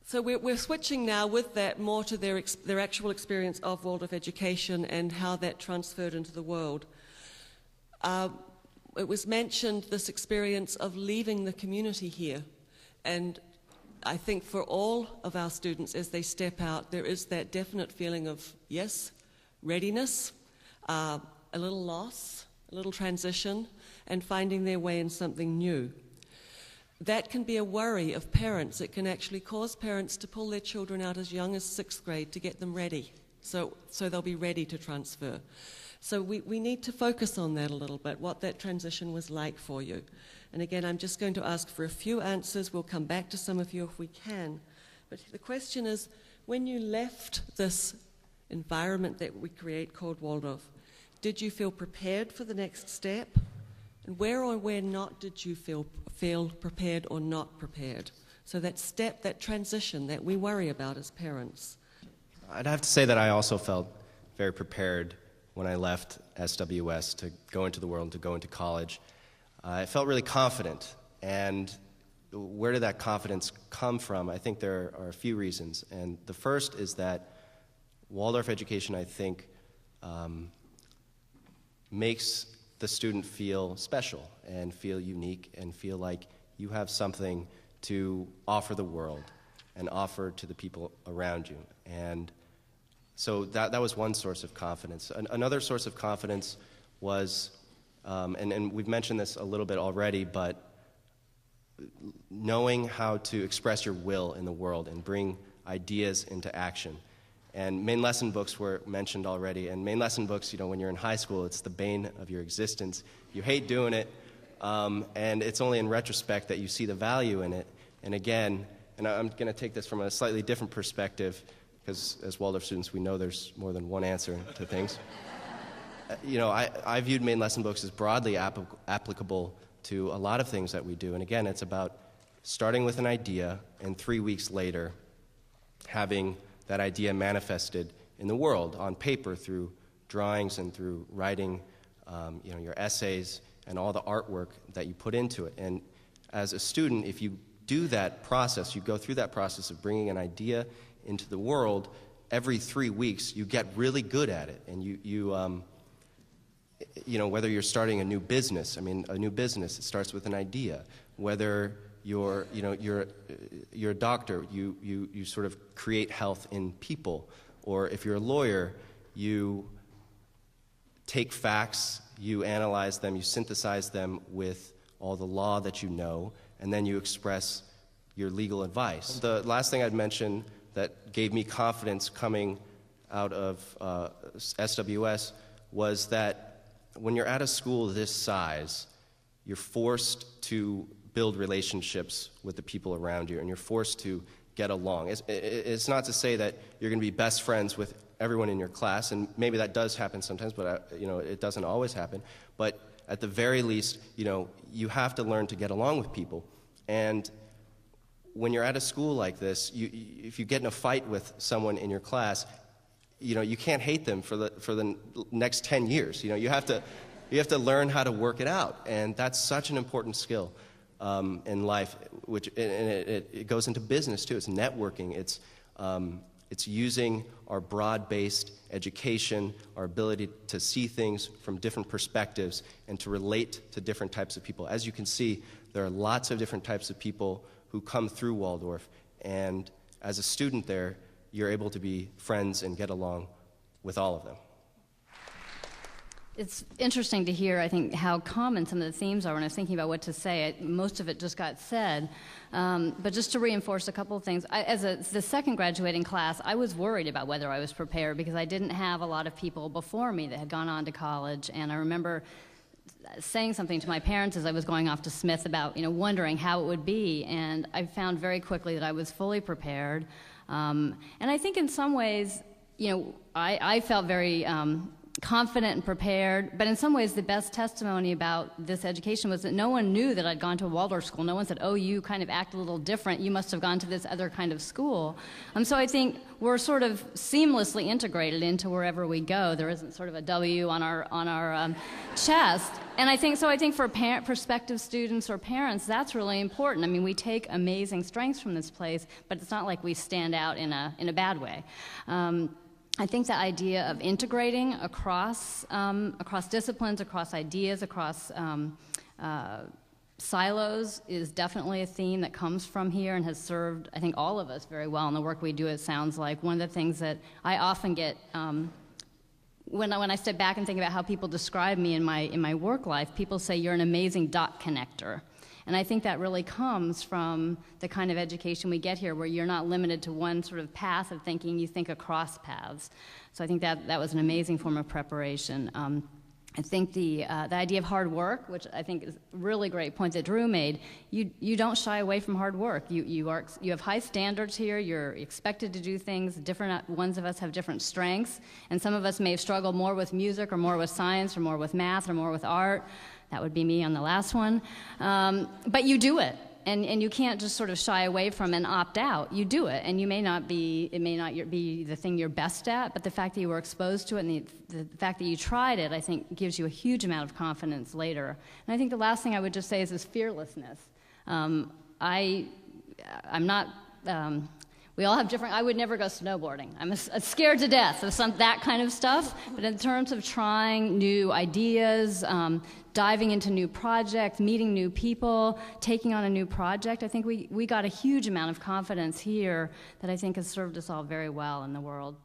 So we're switching now with that more to their actual experience of Waldorf education and how that transferred into the world. It was mentioned, this experience of leaving the community here. And I think for all of our students, as they step out, there is that definite feeling of, yes, readiness, a little loss, a little transition, and finding their way in something new. That can be a worry of parents. It can actually cause parents to pull their children out as young as 6th grade to get them ready, so they'll be ready to transfer. So we need to focus on that a little bit, what that transition was like for you. And again, I'm just going to ask for a few answers. We'll come back to some of you if we can. But the question is, when you left this environment that we create called Waldorf, did you feel prepared for the next step? And where or where not did you feel prepared or not prepared? So that step, that transition that we worry about as parents. I'd have to say that I also felt very prepared when I left SWS to go into the world, to go into college. I felt really confident. And where did that confidence come from? I think there are a few reasons. And the first is that Waldorf education, I think, makes the student feel special and feel unique and feel like you have something to offer the world and offer to the people around you. And so that was one source of confidence. Another source of confidence was, and we've mentioned this a little bit already, but knowing how to express your will in the world and bring ideas into action. And main lesson books were mentioned already. And main lesson books, when you're in high school, it's the bane of your existence. You hate doing it, and it's only in retrospect that you see the value in it. And again, and I'm going to take this from a slightly different perspective, because as Waldorf students, we know there's more than one answer to things. I viewed main lesson books as broadly applicable to a lot of things that we do. And again, it's about starting with an idea, and 3 weeks later, having that idea manifested in the world on paper through drawings and through writing, your essays and all the artwork that you put into it. And as a student, if you do that process, you go through that process of bringing an idea into the world, every 3 weeks you get really good at it. And whether you're starting a new business, a new business, it starts with an idea. Whether you're a doctor, you sort of create health in people. Or if you're a lawyer, you take facts, you analyze them, you synthesize them with all the law that you know, and then you express your legal advice. The last thing I'd mention that gave me confidence coming out of SWS was that when you're at a school this size, you're forced to build relationships with the people around you, and you're forced to get along. It's not to say that you're going to be best friends with everyone in your class, and maybe that does happen sometimes, but it doesn't always happen. But at the very least, you have to learn to get along with people. And when you're at a school like this, if you get in a fight with someone in your class, you can't hate them for the next 10 years. You have to learn how to work it out, and that's such an important skill in life. It goes into business too. It's networking. It's using our broad-based education, our ability to see things from different perspectives and to relate to different types of people. As you can see, there are lots of different types of people who come through Waldorf, and as a student there, you're able to be friends and get along with all of them. It's interesting to hear, I think, how common some of the themes are. When I was thinking about what to say, most of it just got said. But just to reinforce a couple of things, as the second graduating class, I was worried about whether I was prepared because I didn't have a lot of people before me that had gone on to college. And I remember saying something to my parents as I was going off to Smith about, wondering how it would be. And I found very quickly that I was fully prepared. And I think in some ways, I felt very confident and prepared, but in some ways the best testimony about this education was that no one knew that I'd gone to a Waldorf school. No one said, oh, you kind of act a little different, you must have gone to this other kind of school. So I think we're sort of seamlessly integrated into wherever we go. There isn't sort of a W on our chest. And I think for prospective students or parents, that's really important. I mean, we take amazing strengths from this place, but it's not like we stand out in a bad way. I think the idea of integrating across disciplines, across ideas, across silos is definitely a theme that comes from here and has served, I think, all of us very well in the work we do. It sounds like one of the things that I often get when I step back and think about how people describe me in my work life, people say you're an amazing dot connector. And I think that really comes from the kind of education we get here, where you're not limited to one sort of path of thinking, you think across paths. So I think that was an amazing form of preparation. I think the idea of hard work, which I think is a really great point that Drew made, you don't shy away from hard work. You have high standards here. You're expected to do things. Different ones of us have different strengths, and some of us may have struggled more with music or more with science or more with math or more with art. That would be me on the last one. But you do it, and you can't just sort of shy away from and opt out. You do it, and it may not be the thing you're best at, but the fact that you were exposed to it and the fact that you tried it, I think, gives you a huge amount of confidence later. And I think the last thing I would just say is this fearlessness. I'm not... we all have different... I would never go snowboarding. I'm scared to death of that kind of stuff. But in terms of trying new ideas, diving into new projects, meeting new people, taking on a new project, I think we got a huge amount of confidence here that I think has served us all very well in the world.